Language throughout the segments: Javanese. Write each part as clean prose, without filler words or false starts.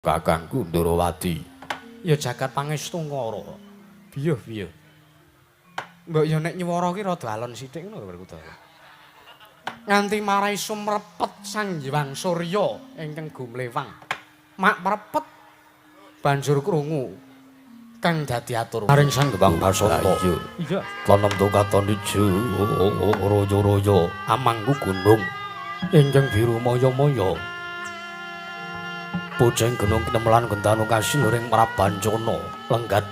Kakangku Ndorowati. Ya jagat pangestu ngara. Biyo. Mbok ya nek nyuwara ki rada alon sithik ngono lho Kudara. Nganti marai sumrepet Sang Hyang Surya ingkang gumlewang. Mak prepet banjur krungu kang dadi atur maring Sang Hyang Basanta. Iya. Tanem to katon ijo royo-royo amangku gunung ingkang biru moyo-moyo. Boceng gunung kinemelan gentanu kasil ring Prabancana lenggat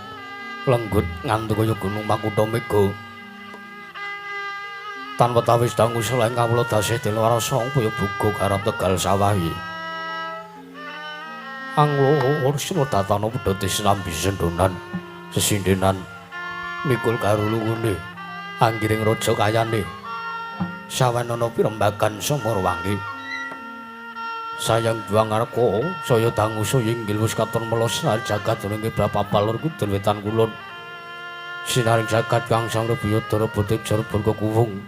lenggut nganti kaya gunung Makutha Mega. Tanpa tawis dangu selain kawula dasih dilwarasa upaya buga garap Tegal Sawahi. Anglo sira datana pedhoti sinambi sendonan sesindenan mikul karo luwune anggiring raja kayane sawenana pirembagan Samarwangi. Sayang juang arko saya dangu saya inggil wis katon melos jagat ning Bapapal Lor Kidul Wetan Kulon. Sinaring jagat kang sang rebiyadara botek jarbul kekuwung.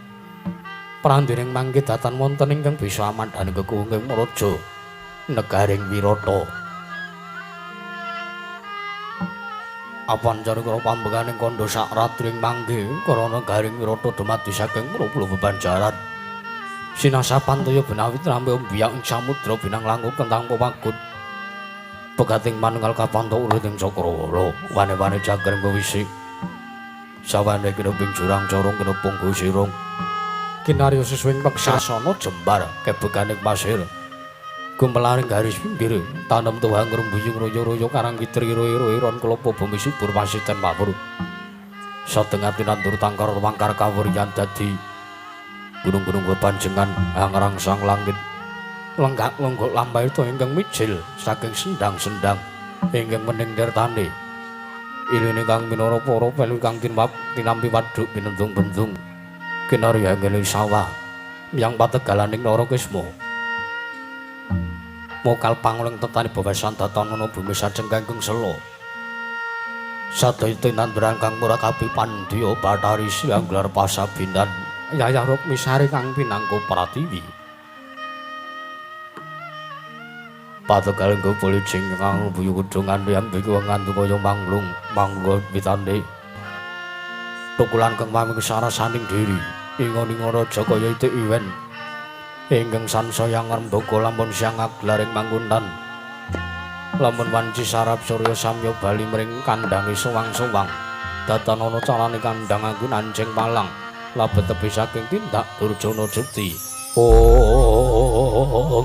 Prandiring mangke datan wonten ingkang bisa amandhani kekuwunging raja negaring Wirata. Apancana karo pambenganing kandha sak ratring mangke karana negaring Wirata dumadi saking pulo-pulo bebanjaran. Sinasapan toya benawi trampe mbiyak ing samudra binang langkung kentang pewagut. Pegating manunggal kapanto urut ing Cakrawala, wane-wane jagreng wisik. Sawane kineping jurang corong kinepung gusirung. Kinarya sesuwing peksasana jembar kebekaning pasir. Gumpelaring garis pinggir tanem tuwang ngrembuyung royo-royo karang kitri-iro iron kelapa bumi subur pasiten pawur. Satengah tinandur tangkar wangkar kawuryan dadi gunung-gunung bebanjengan angrangsang langit lenggak longgok lampah itu ingkang mijil saking sendang-sendang ingkang mening tirtane ilune kang minara para pelu kang tinampi wadhuk binendung-bendung kinarya ngeling sawah yang pategalaning Narakisma mokal panguling tetani bebasan datana bumi sajeng kanggung selo sadaya tinanduran kang murah kapipandya Bathari Siang gelar Pasabinan Yayah Rukmi Sari kang pinangka Pratiwi. Pategaling kepolicing kang buyu kudungan yang biku ngantu kaya manglung mangga pitande. Tukulan kang paming sarasaning diri ingon-ingon raja kaya itik iwen. Ingkang sansaya ngrembaka lampun siang aglaring mangkuntan. Lampun wanci sarap surya samya bali mring kandhange suwang-suwang. Datanana carane kandhang anggun anjing palang. Labet tepi saking tindak Durjana Jukti. Oh.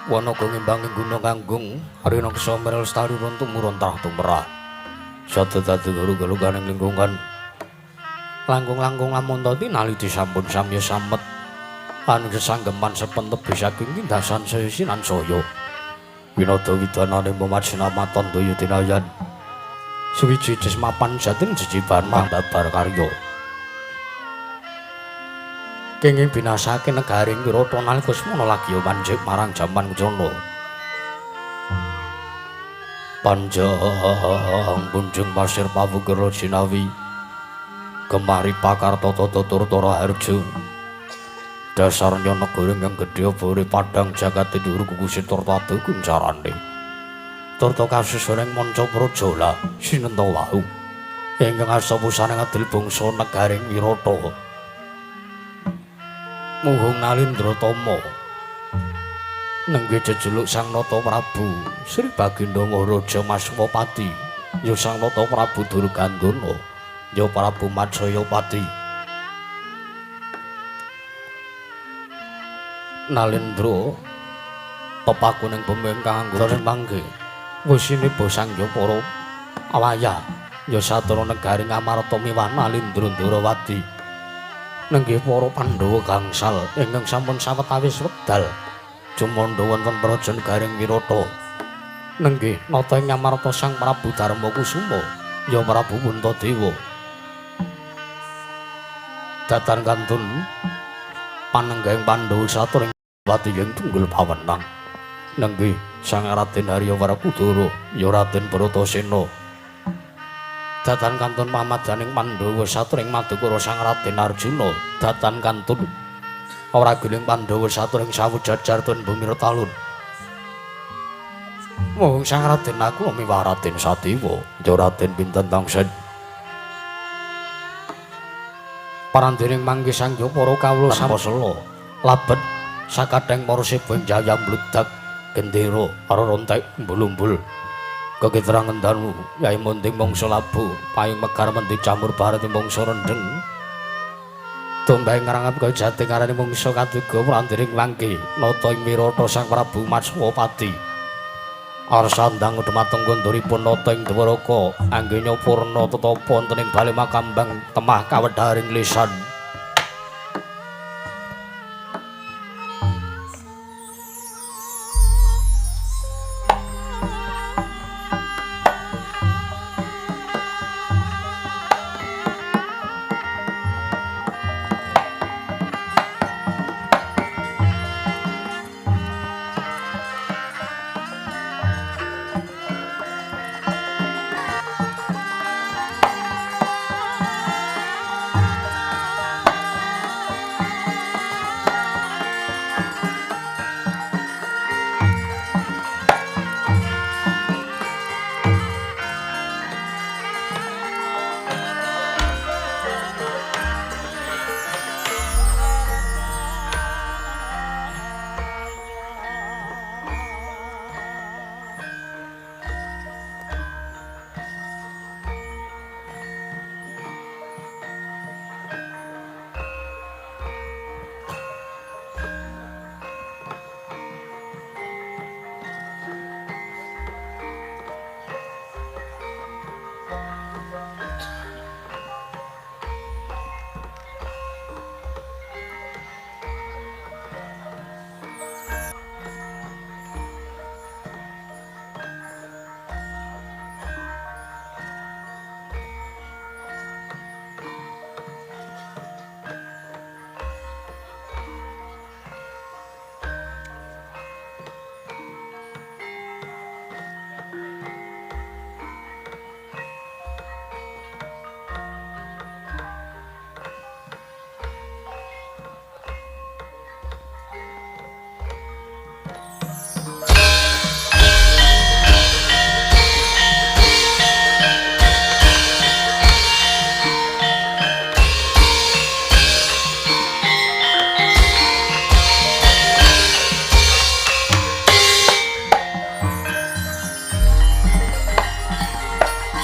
Wanaka ngimbanging guna kanggung Harinaksa Merel Lestari ron tumurun trah tumrah. Sada dadi guru-guru kaning lingkungan. Langkung-langkung lamun ta tinali disampun samya samet. Aning sesanggeman sepen tebi saking tindasan saya sinan saya. Winada widanane mumasinamaton daya tinayan. Suwiji cismapan jating jejiban mambabar karya. Kenging binasake negaring Wirata nalika semana lagi manjing marang jaman kucana. Panjang punjung pasir pawukira jinawi. Kemari pakarta tata turtara harja. Dasarnya negara yang gede bore padang jagat dhuwur kukusit turtade kuncarane. Turta kasusuning manca prajola sinenta wau. Ingkang asapusane ngadil bangsa negaring Wirata. Muhung Nalindra Tama. Nenggih jejuluk Sang Nata Prabu Sri Baginda Maharaja Maswapati. Ya Sang Nata Prabu Durgandana. Ya Prabu Matsayapati. Nalindra pepakuning bumi kang anggone mangke wisine bosangya para awayah ya satura negaring Amarta miwah Nalindra Ndrawati nenggih para Pandhawa gangsal ingkang sampun sawetawis wekdal jumandha wonten praja negaring Wirata nenggih nata ing Amarta Sang Prabu Darmakusuma ya Prabu Puntadewa datan kantun panenggahing Pandhawa satura Pati yang tunggul pawenang nenggih Sang Raden Haryawardhana ya Raden Bratasena Datan kantun pamadaning Pandhawa saturing Madukara Sang Raden Arjuna datan kantun ora giling Pandhawa saturing sawujajar tun bumi retalun. Wong Sang Raden aku miwah Raden Sadewa, ya Raden pinten tangsen. Parandening mangke sangya para kawula sampasela labet sakadeng para sibeng jaya mbludak gendera karo rontek mbul-umbul. Kekiterangan danu Yai Munting mangsa labu payung megar mendi camur bareti mangsa rendheng. Tumbahe ngrangap kaya jati ngarani mangsa kaduga parandening mangke nata ing Wirata Sang Prabu Matswapati. Arsandang dhumateng konduripun nata ing Dwaraka angge nyapurna tetapa wonten ing bali makambang temah kawedharing lisan.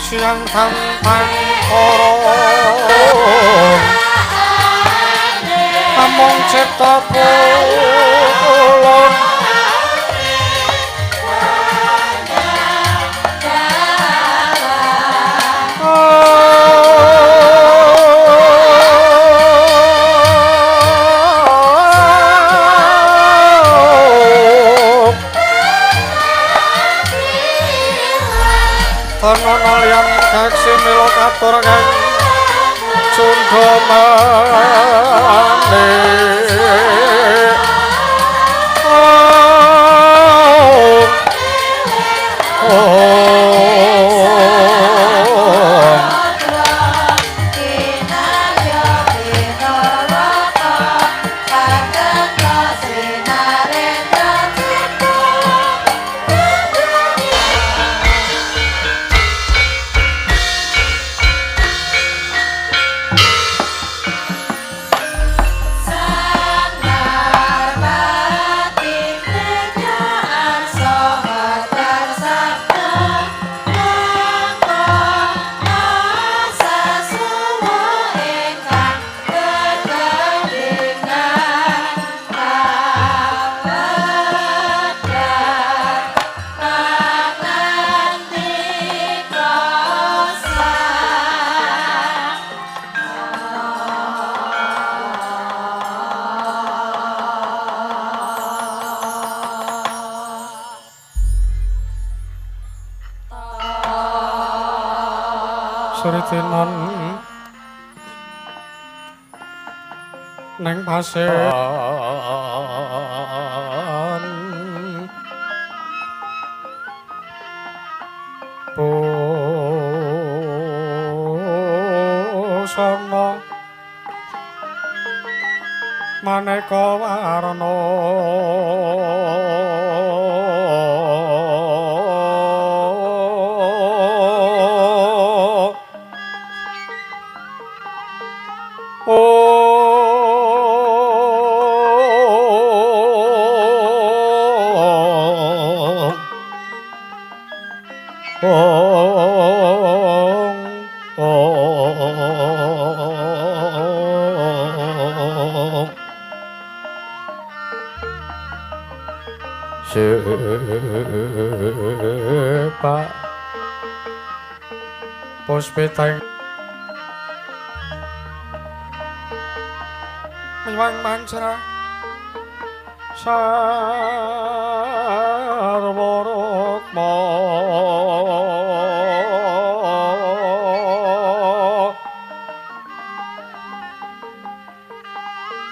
Siang tampan korong among cipta kulon Tanana yang kaksi milo katur kang sundha mane Suritinon neng pasir pun maneka warna Pak Puspiteng miwang mancara sarwarukma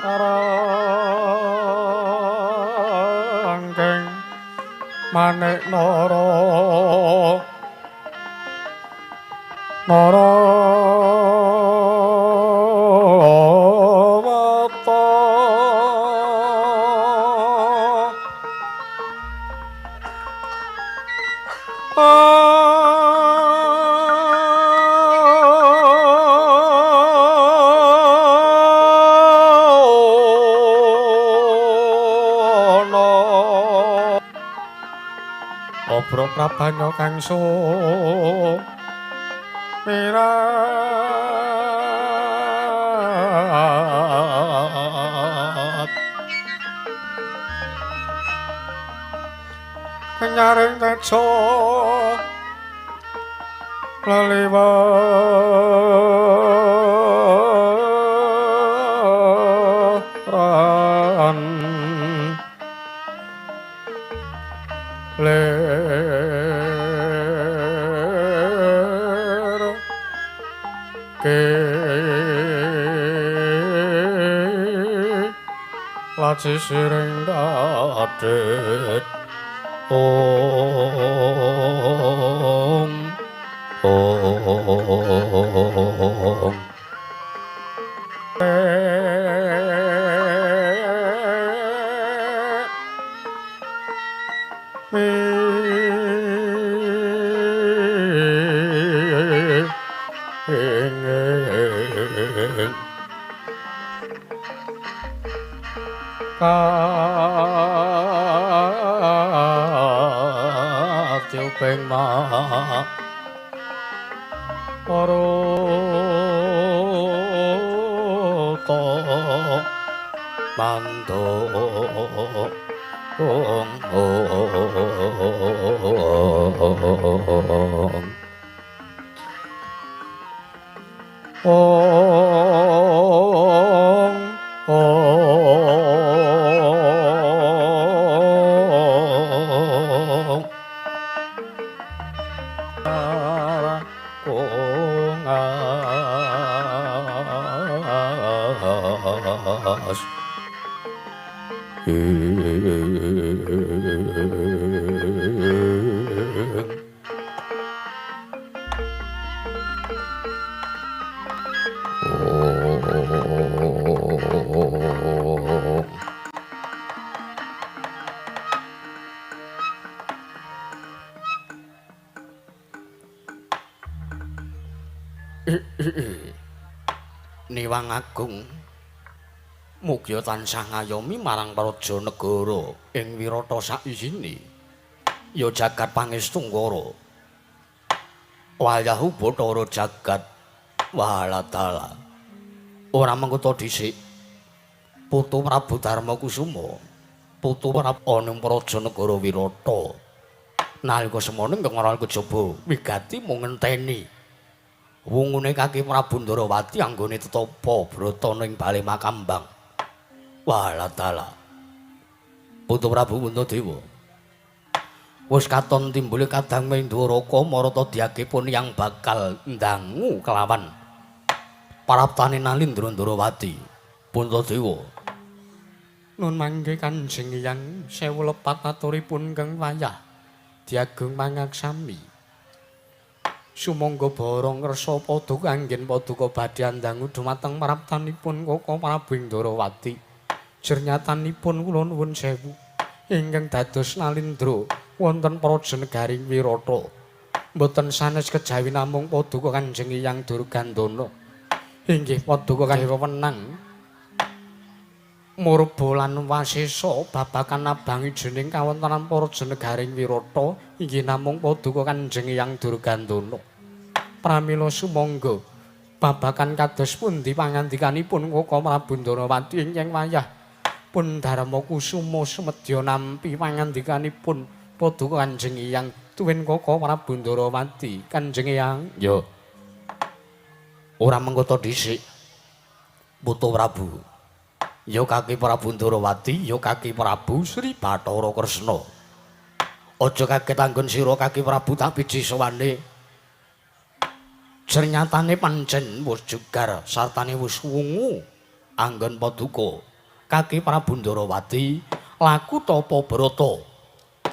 arangkeng manik nara Narawata Obro prabanya kang mirat kenyaring tejo leliwaran ler ke laci siring dadet om Tiuping ma Paruto Manto Niwang Agung mugia tansah ngayomi marang praja negara ing wirata saisine ya jagat pangestunggara wayahu Bathara jagat wahalatala ora mengko dhisik putu Prabu Darmakusuma putu Prabu ana praja negara wirata nalika semana ngrala kejaba wigati mung ngenteni wungune kaki Prabu Ndarawati anggone tetapa brata ning bale Makambang. Walatala. Putu Prabu Puntadewa. Wis katon timbule kadang Mendwaraka marata diakipun yang bakal ndangu kelawan paraptane Nalindra Ndarawati. Puntadewa. Nun mangke Kanjeng Hyang sewu lepat aturipun kang wayah diagung mangaksami. Sumangga barang ngersa padha kanggen paduka badhe andangu dumateng maraptanipun Koko Prabu Ndarawati Jernyatanipun kula nuwun sewu ingkang dados nalindra wonten praja negaring Wirata. Mboten sanes kejawi namung paduka Kanjeng Hyang Durgandana. Inggih paduka kanggih wewenang Murba lan Wasesa babagan nabangi jening kawontenan praja negaring Wirata inggih namung paduka Kanjeng Hyang Durgandana. Pramila sumangga babagan kados pundi pangandikanipun Koko Prabu Ndarawati ingkang wayah pun Darma Kusuma sumedya nampi pangandikanipun paduka Kanjeng Hyang tuwin Koko Prabu Ndarawati. Kanjeng Hyang, ya. Ora mengko dhisik. Putu Prabu. Ya Kaki Prabu Ndarawati, ya Kaki Prabu Sri Bathara Kresna. Aja kaget anggon sira Kaki Prabu tak piji sowane. Ternyatane pancen wis jugar sartane wis wungu anggon paduka Kaki Prabu Ndarawati laku tapa brata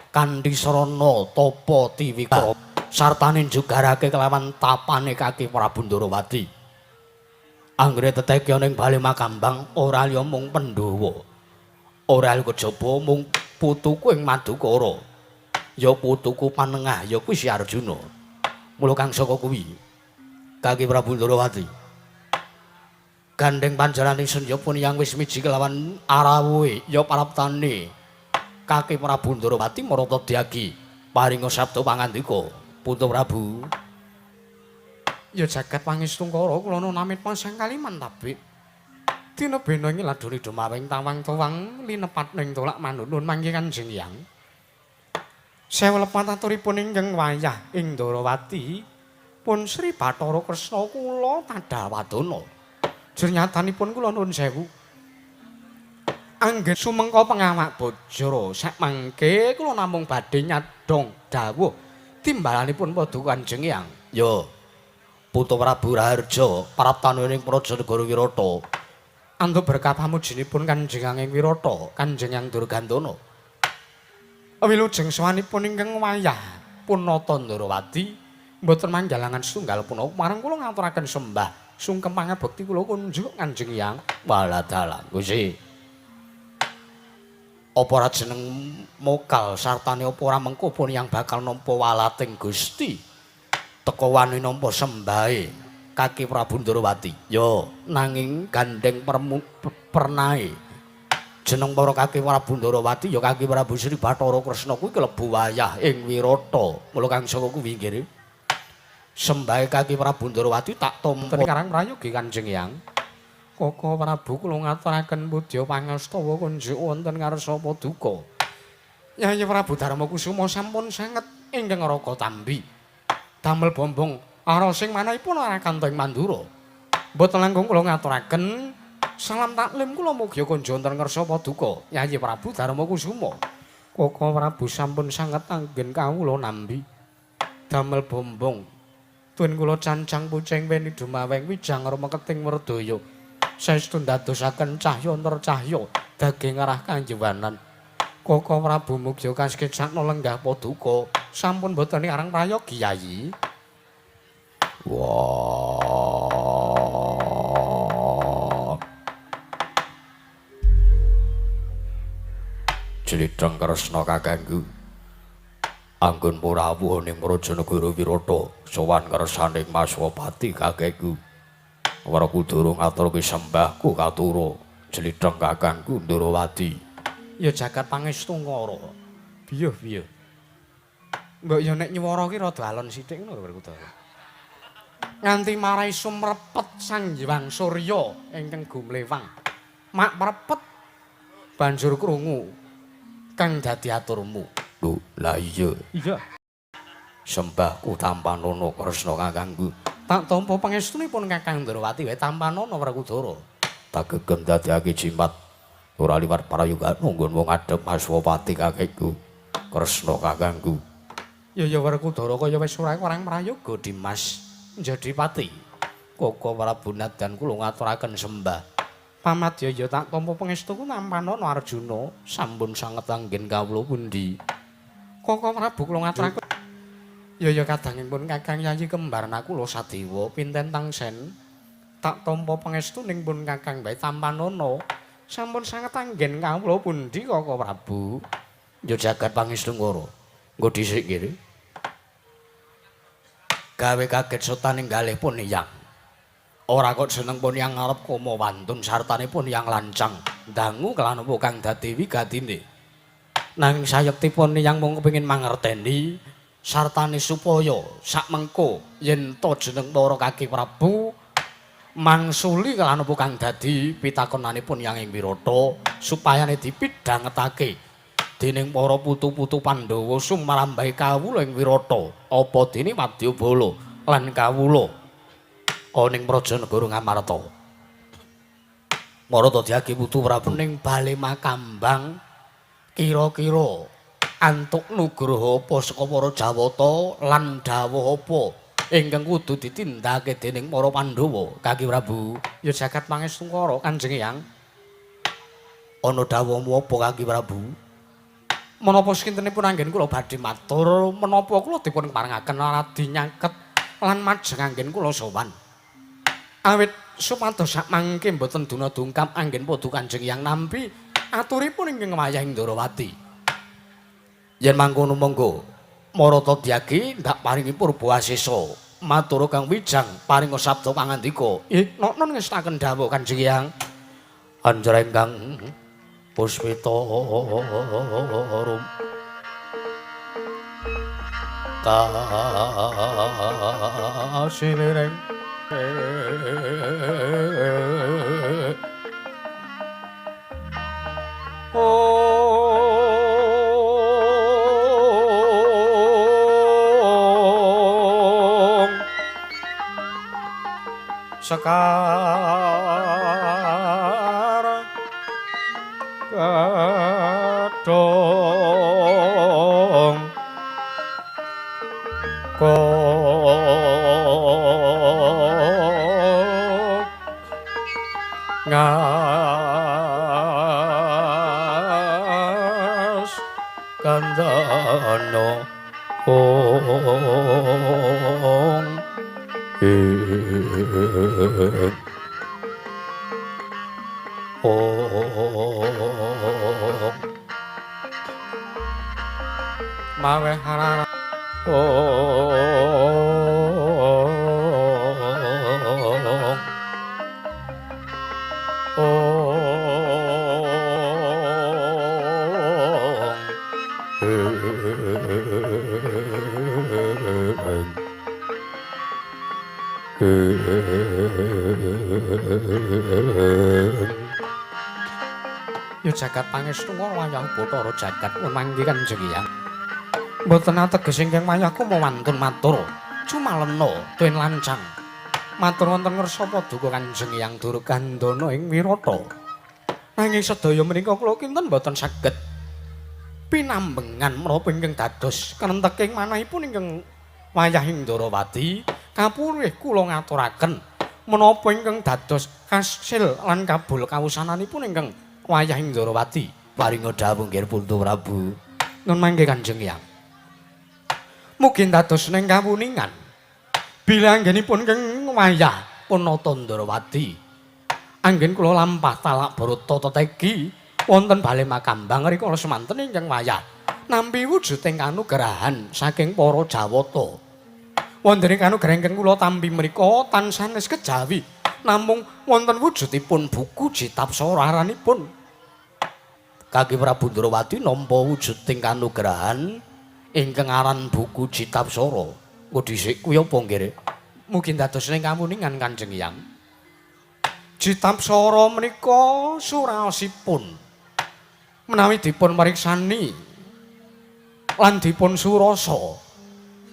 kanthi sarana tapa tiwikara sartane jugarake kelawan tapane Kaki Prabu Ndarawati. Anggere teteke ning bale makambang ora liya mung Pandhawa. Ora liya kejaba mung putuku ing Madukara. Ya putuku panengah ya kuwi Si Arjuna. Mula kang saka kuwi Kaki Prabu Ndarawati gandeng panjaraning Sendya yang wis miji kelawan arawuhe ya paraptane Kaki Prabu Ndarawati marata diagi paringa sabda pangandika. Putu Prabu, ya jagat pangestungkara kula namit pasang kaliman tabik. Dina bena ngiladoni dumawing tawang-tawang linepat ning tolak manunun mangke Kanjeng Hyang. Sewelepat aturipun ingkang wayah ing Ndarawati pun Sri Bathara Kresna kula tadhawadana. Jernyatanipun kula nuwun sewu. Anggen sumengka pengawak Bajara sak mangke kula namung badhe nyadhong dawuh timbalanipun paduka Kanjeng Hyang. ya Putu Prabu Raharja praptaning praja negara Wirata. Antuk berkah pamujinipun Kanjeng Hyang ing Wirata, Kanjeng Hyang Durgandana. Wilujeng sawanipun ingkang wayah punata Ndarawati mboten manggalangan setunggal punapa marang kula ngaturaken sembah sungkem pangabekti kula kunjuk Kanjeng Hyang. Waladalan Gusti. Apa ora jeneng mokal sartane apa ora mengko pun yang bakal nampa walating Gusti teka wani nampa sembahe Kaki Prabu Ndarawati. Ya nanging gandeng pernahe jeneng para Kaki Prabu Ndarawati ya Kaki Prabu Sri Bathara Kresna kuwi klebu wayah ing Wirata. Mula kang saka kuwi nggih sembahe Kaki Prabu Ndarawati tak tampa karang prayogi Kanjeng Hyang. Koko Prabu kula ngaturaken pudya pangastawa kunjuk wonten ngarsa paduka. Yayi Prabu Darma Kusuma sampun sanget ingkang raka tambi. Damel bombong arosing manahipun ora kantong Mandura. Mboten langkung kula ngaturaken salam taklim kula mugi kunjuk wonten ngarsa paduka. Yayi Prabu Darma Kusuma. Koko Prabu sampun sanget anggen kawula nambi. Damel bombong tuwin kula cancang pucing weni dumaweng wijang rama keting merdaya. Saestu ndadosaken cahya antar cahya daging arah kanjewanan. Koko Prabu mugya kasekecakna lenggah paduka sampun boten arang prayogi Yayi. Wah. Jlitheng Kresna kakangku. Anggon Prabu ning Prajanegara Wirata sowan kersaning Maswapati kakekku. Ora kudu ngaturke sembahku katura Jlitheng kakangku Ndarawati. Ya jagat pangestungkara. Biyuh-biyuh. Mbok ya nek nyuwara ki rada alon sithik ngono lho Kudara. Nganti marai sumrepet Sang Hyang Surya ingkang gumlewang. Mak prepet banjur krungu kang dadi aturmu. Lho, lah iya. Iya. Sembahku Tampanana Kresna kakangku. Tak tampa pangestunipun Kakang Ndarawati wae Tampanana Werkudara. Tak gegem dadekake jimat ora liwat prayoga nunggun wong adhep Maswapati kakekku Kresna kakangku. Ya Werkudara kaya wis ora orang prayoga Dimas Jadipati. Koko Prabu Nadan kula ngaturaken sembah. Pamadya ya tak tampa pangestuku Tampanana Arjuna sampun sanget anggen kawula pundi. Koko Prabu kula ngaturaken ya kadangipun Kakang Yayi kembar Nakula Sadewa pinten tangsen tak tampa pangestuning pun Kakang bae Tampanana sampun sanget anggen kawula pundi Kaka Prabu? Ya jagat pangestu ngoro. Nggo dhisik kene. Gawe kaget sotaning galih pun yang. Ora kok seneng pun yang ngarep koma wantun sartane pun yang lancang. Dangu kelan apa kang dadi wigatine. Nanging sayektipun yang mung kepengin mangerteni sartane supaya sak mengko yen to jeneng para Kaki Prabu mangsuli kelan apa kang dadi pitakonanipun yang ing Wirata supayane dipidhangetake dening para putu-putu Pandhawa sumrambahe kawula ing Wirata apa dene Wadyabala lan kawula ning Prajanegara Ngamarta. Marata diagi putu Prabu ning bale Makambang kira-kira antuk nugraha apa saka para Jawata lan dawuh apa ingkang kudu ditindakake dening para Pandhawa Kaki Prabu. Ya jagat pangestu karo Kanjeng Hyang. Ana dawuhmu apa Kaki Prabu? Menapa sekintenipun anggen kula badhe matur menapa kula dipun paringaken radi nyaket lan majeng anggen kula sowan. Awit supados sak mangke mboten duna dungkam anggen padha Kanjeng Hyang nampi aturipun ingkang wayahing Ndarawati. Yen mangkono monggo Marata Dyagi ndak paringi purba asesa matur Kang Wijang paringa sabda pangandika. Nok-nok ngestaken dawuh Kanjeng Hyang. Anjrenggang puspita rum kasilireng Sekar kadong ngas kandana mawe harara Ya jagat pangestu wayah Bathara jagat mangke Kanjeng Hyang. Mboten ateges ingkang wayahku mawantun matur. Cumalena tuen lancang. Matur wonten ngersa paduka Kanjeng Hyang Durgandana ing Wirata. Nanging sedaya menika kula kinten mboten saged pinambengan menapa ingkang dados kenenteking manahipun ingkang wayahing Ndarawati kapurih kula ngaturaken menapa ingkang dados kasil lan kabul kawusananipun ingkang wayahing Ndarawati paringa dawuh nggih Puntu Prabu. Nun mangke Kanjeng Hyang. Mugi dados ning kawuningan bila anggenipun keng wayah Punata Ndarawati anggen kula lampah talak Barata Tetegi wonten bale Makambang rikala semanten ingkang wayah nampi wujuding kanugrahan saking para Jawata. Wonten kanugrahan ingkang kula tampi mriku tansah kejawi namung wonten wujudipun buku Jitapsara aranipun. Kaki Prabu Ndarawati nampa wujuding kanugrahan ingkang aran buku Jitapsara. Engko dhisik kuwi apa nggih? Mugi dados ning kamuningan Kanjeng Hyang. Jitapsara menika suraosipun menawi dipun pariksani lan dipun surasa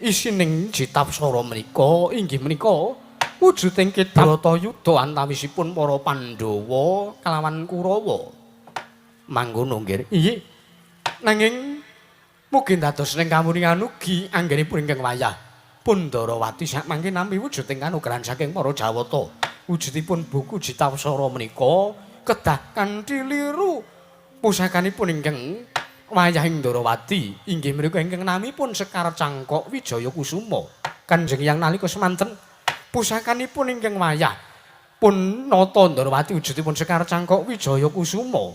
isining Jitapsara menika inggih menika wujuding Kidatayuda antawisipun para Pandhawa kalawan Kurawa. Mangkono nggih. Inggih. Nanging mugi dados ning kamuningan ugi anggenipun ingkang wayah Pundarawati sak mangke nampi wujuding kanugrahan saking para Jawata. Wujudipun buku Jitapsara menika kedah kanthi liru pusakanipun ingkang wayahing Ndarawati inggih menika ingkang namipun Sekar Cangkok Wijaya Kusuma. Kanjeng Hyang nalika semanten pusakanipun ingkang wayah pun nata Ndrawati wujudipun Sekar Cangkok Wijaya Kusuma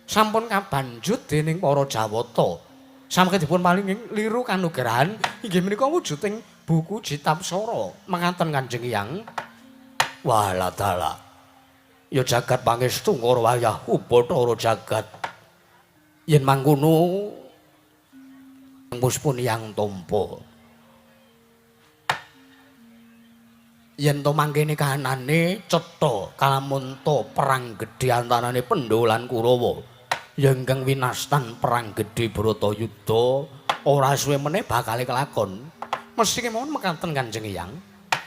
sampun kabanjut dening para Jawata samangke dipun paling liru kanugrahan inggih menika wujuding buku Jitapsara mekaten Kanjeng Hyang. Waladala. Ya jagat pangestu ngoro wayah Ubathara jagat. Yen mangkono muspun yang tampa. Yen to mangkene kahanane cetha kalamunta perang gedhe antarane Pandhawa lan Kurawa. Ya ingkang winastan perang gedhe Bharatayuda ora suwe meneh bakal kelakon. Mesti kemawon mekaten Kanjeng Hyang.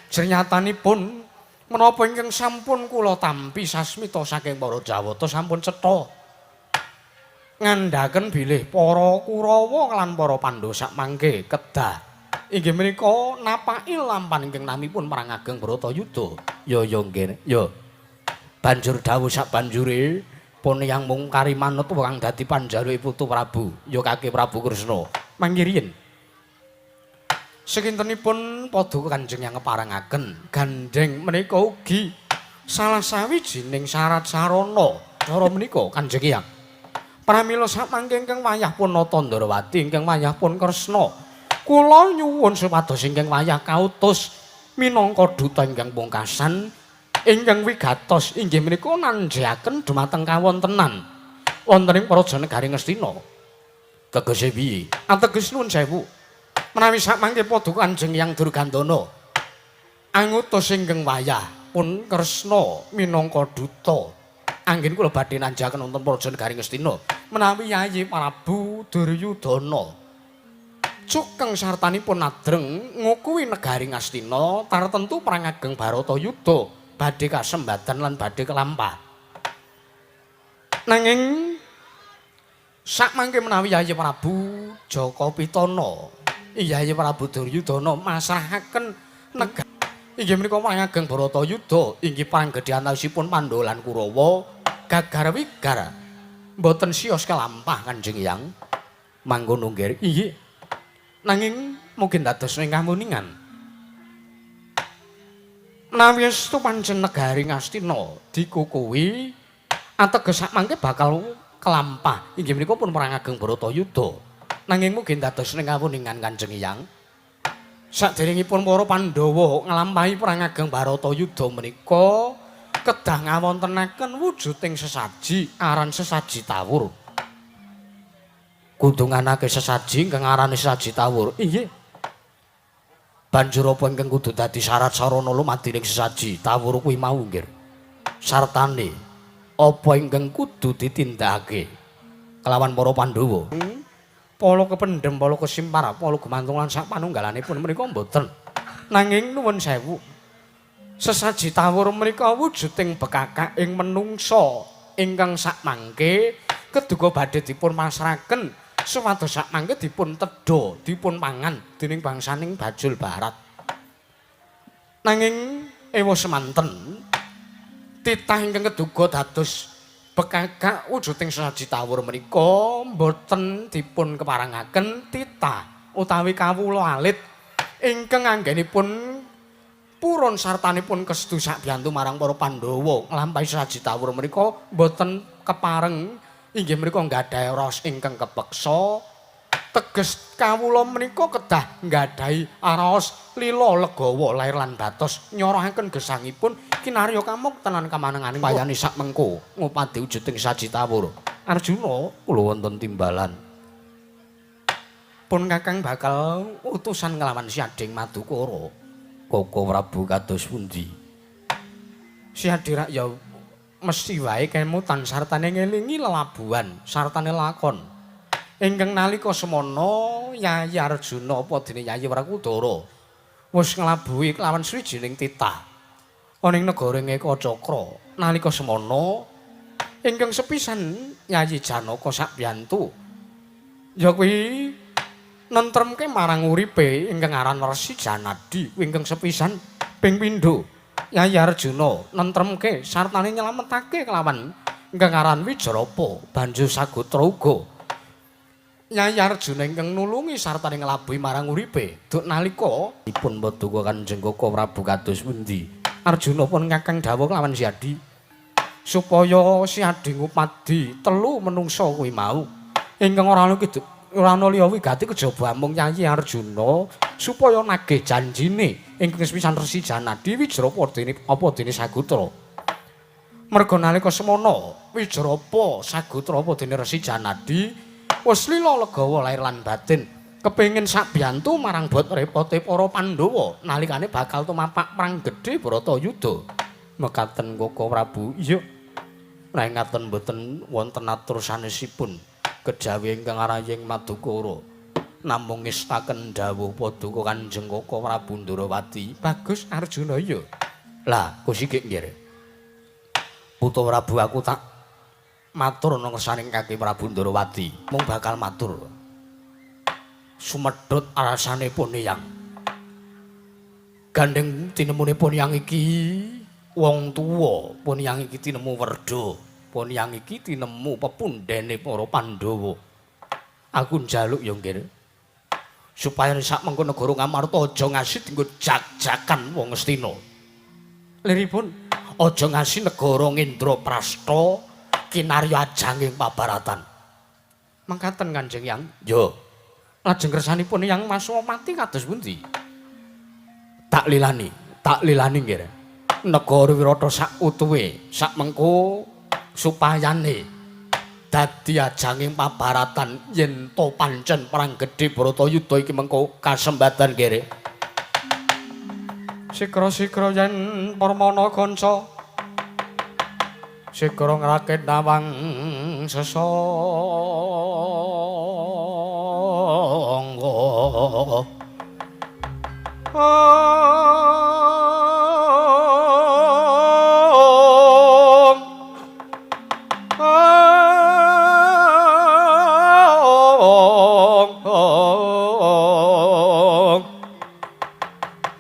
Jernyatanipun menapa ingkang sampun kula tampi sasmita saking para Jawata sampun cetha. Ngandhaken bilih para Kurawa lan para Pandhawa sakmangke kedah inggih menika napaki lampan ingkang namipun perang ageng Bharatayuda. Ya nggih. Ya. Banjur dawuh sak banjure pun yang mung karimanut kang dadi panjaluke Putu Prabu, ya Kake Prabu Kresna. Mangke riyen sekintenipun Paduka Kanjeng yang ngeparengaken gandeng menika ugi salah sawijining syarat sarana cara menika Kanjeng Hyang. Pramila samangke ingkang wayah pun nata Ndrawati ingkang wayah pun Kresna kula nyuwun supados ingkang wayah kautus minangka duta ingkang pungkasan ingkang wigatos inggih menika nanjaken dumateng kawontenan wonten ing Praja Negari Ngastina. Tegese piye? Ateges nuwun sewu. Menawi samangke Paduka Kanjeng Hyang Durgandana angutus ingkang wayah pun Kresna minangka duta anggen kula badhe nanjaken wonten Praja Negari Ngastina menawi Yayi Prabu Duryudana cukeng sartanipun adreng ngukuhi negari Ngastina tartentu perang ageng Bharatayuda badhe kasembadan lan badhe kelampah. Nanging sakmangke menawi Yayi Prabu Jaka Pitana Yayi Prabu Duryudana masrahaken negari inggih menika perang ageng Bharatayuda inggih perang gedhe antawisipun Pandhawa lan Kurawa gagar wigar mboten siyos kelampah Kanjeng Hyang. Mangkono nggih. Inggih. Nanging mungkin dados ing kamuningan menawi estu pancen negari Ngastina dikukuhi ateges samangke bakal kelampah inggih menika pun perang ageng Bharatayuda. Nanging mungkin dados ing kamuningan Kanjeng Hyang saderengipun para Pandhawa nglampahi perang ageng Bharatayuda menika kedah ngawontenaken wujuding sesaji aran sesaji tawur. Kudu nganake sesaji ingkang arane sesaji tawur. Inggih. Banjur apa ingkang kudu dadi syarat sarana lumadining sesaji tawur kuwi mau nggih. Sartane apa ingkang kudu ditindakake kelawan para Pandhawa? Pala kependhem, pala kesimpar, pala gumantung lan sak panunggalanipun menika mboten. Nanging nuwun sewu. Sesaji tawur menika wujuding bekakak ing menungsa ingkang sakmangke keduga badhe dipun masrahaken supados sakmangke dipun tedha, dipun pangan dening bangsaning Bajul Barat. Nanging ewa semanten titah ingkang keduga dados bekakak wujuding sesaji tawur menika boten dipun keparengaken titah utawi kawula alit ingkang anggenipun purun sartanipun kestu sakbiyantu marang para Pandhawa nglampahi sesaji tawur menika boten kepareng inggih menika nggadahi ros ingkang kepeksa teges kawula menika kedah nggadahi araos lila legawa lair lan batos nyorohaken gesangipun kinarya kamuktenan kamanenganing wayane sak mengko ngupadi wujuding saji tawur. Arjuna kula wonten timbalan pun Kakang bakal utusan nglawan Si Ading Madukara. Koko Prabu kados pundi? Si Adirak ya mesti wae kemutan sartane ngelingi lelabuhan sartane lakon ingkang nalika semana Yayi Arjuna apa dene Yayi Wrakudara wis nglabuhi kelawan swijining titah ana ing negara Ngekacakra nalika semana ingkang sepisan Yayi Janaka sakbiyantu ya kuwi nentremke marang uripe ingkang aran Resi Janadi ingkang sepisan ping pindho Yayi Arjuna nentremke sartane nyelametake kelawan ingkang aran Wijrapa banjur Sagotra uga Yayi Arjuna ingkang nulungi sartane nglabuhi marang uripe duk nalika dipun paduka Kanjeng Koko Prabu kados pundi Arjuna pun ngakang dawuh lawan Si Adi supaya Si Adi ngupadi telu menungsa kuwi mau ingkang ora ana liya wigati kejaba mung Yayi Arjuna supaya nagih janjine ingkang sepisan Resi Janadi Wijrapa dene Sagutra. Merga nalika semana Wijrapa Sagutra apa dene Resi Janadi wis lila legawa lair lan batin kepengin sakbiyantu marang bot repote para Pandhawa nalikane bakal tumapak perang gedhe Bratayuda. Mekaten Koko Prabu. Iya. Nek ngaten mboten wonten atur sanesipun kejawi ingkang araying Madukara. Namung ngestaken dawuh Paduka Kanjeng Koko Prabu Ndrawati. Bagus Arjuna iya. Lah, kusik nggih. Putra Prabu aku tak matur ana ngersaning Kaki Prabu Ndrawati. Mung bakal matur. Sumedhut rasane Poneyang. Gandeng tinemune Poneyang iki wong tuwa, Poneyang iki tinemu werda, Poneyang iki tinemu pepundhene para Pandhawa. Aku njaluk ya nggih. Supaya sak mengko negara Ngamarta aja ngasih dienggo jak-jakan wong Astina. Liripun aja ngasih negara Ngendraprasta kinarya ajanging pabaratan. Mangkaten Kanjeng Yang. Yo. Lajeng kersanipun yang Maswamati kados pundi? Tak lilani nggih. Negara Wirata sak utuhe, sak mengko supayane dadi ajanging pabaratan yen to pancen perang gedhe Bratayuda iki mengko kasembadan nggih. Sikra-sikra yen Parmana kanca sikra ngrakit nawang sesangga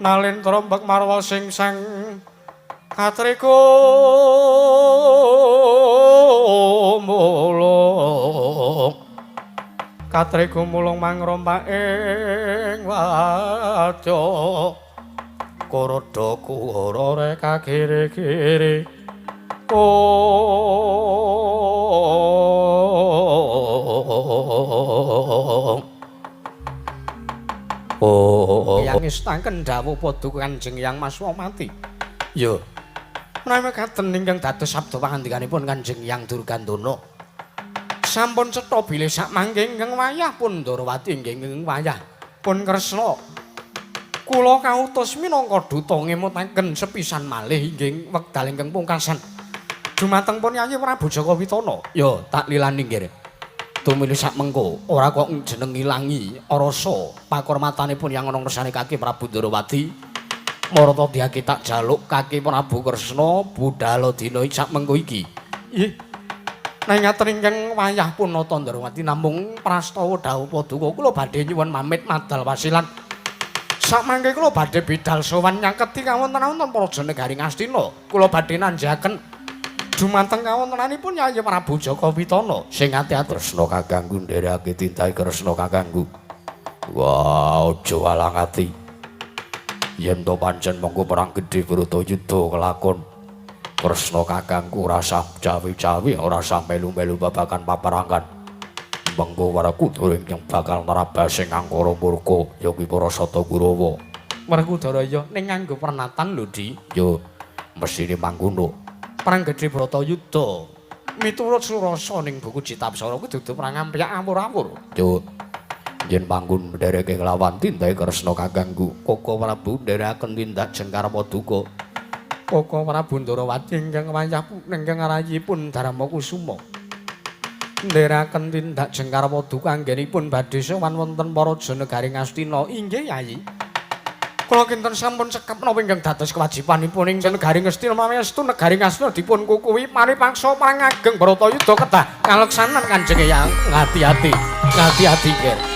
nalin trombek marwa sing sang katrika mulung katrika mulung mangrompak ing wadya Karada kuwara rek kagere-gere yang ngestaken dawuh Paduka Kanjeng Yang Maswamati. Yo. Menawi mekaten ingkang dados sabda pangandikanipun Kanjeng Yang Durgandana. Sampun cetha bilih sak mangke ingkang wayah pun Ndrawati inggih ingkang wayah pun Kresna. Kula kautus minangka duta ngemutaken sepisan malih inggih wekdal ingkang pungkasan dumateng pun Yayi Prabu Jaka Witana. Yo, tak lilani nggih. Tumili sak mengko ora kok jeneng ilangi rasa pakurmatanipun yang ana ngersane Kaki Prabu Ndrawati marata diake tak jaluk Kaki Prabu Kresna budhal dina sak mengko iki. Nggih. Nek ngaten ingkang wayah pun nata Ndrawati namung prastawa dawuh Paduka kula badhe nyuwun pamit madal wasilan. Sak mangke kula badhe bidhal sowan nyangketi kawontenan para jenegari Astina. Kula badhe nanjaken dumateng kawontenanipun Yayi Prabu Jaka Witana sing ati-ati Kresna kakangku nderekake tindahe Kresna kakangku. Wah, aja walang ati. Yen to pancen mengko perang gedhe Bratayuda kelakon Kresna kakangku ora usah cawi-cawi, ora usah melu-melu babagan paperangan. Mengko Werkudara yang bakal nerabasing angkara murka ya kuwi para Sata Kurawa. Werkudara ya ning nganggo pernatan lho, Di. Yo, mesine mangkono. Perang gedhe Bratayuda miturut surasa ning buku Citapsara kuwi dudu perang ampyak awur-awur. Yo, yen manggun ndereke kelawan tindahe Kresna kakangku, Koko Prabu nderekaken tindak Jengkar Paduka. Koko Prabu Ndrawati ingkang wayah ingkang arayipun Darmakusuma. Nderekaken tindak Jengkar Paduka anggenipun badhe sowan wonten para jenegari Astina. Inggih, Yayi. Kula kinten sampun cekap menapa ingkang dados kewajibanipun ing negari Astina mamestu negari Astina dipun kukuwi maripaksa perang ageng Bratayuda kedah kaleksanan Kanjeng Yang. Ngati-ati. Ngati-ati, Ger.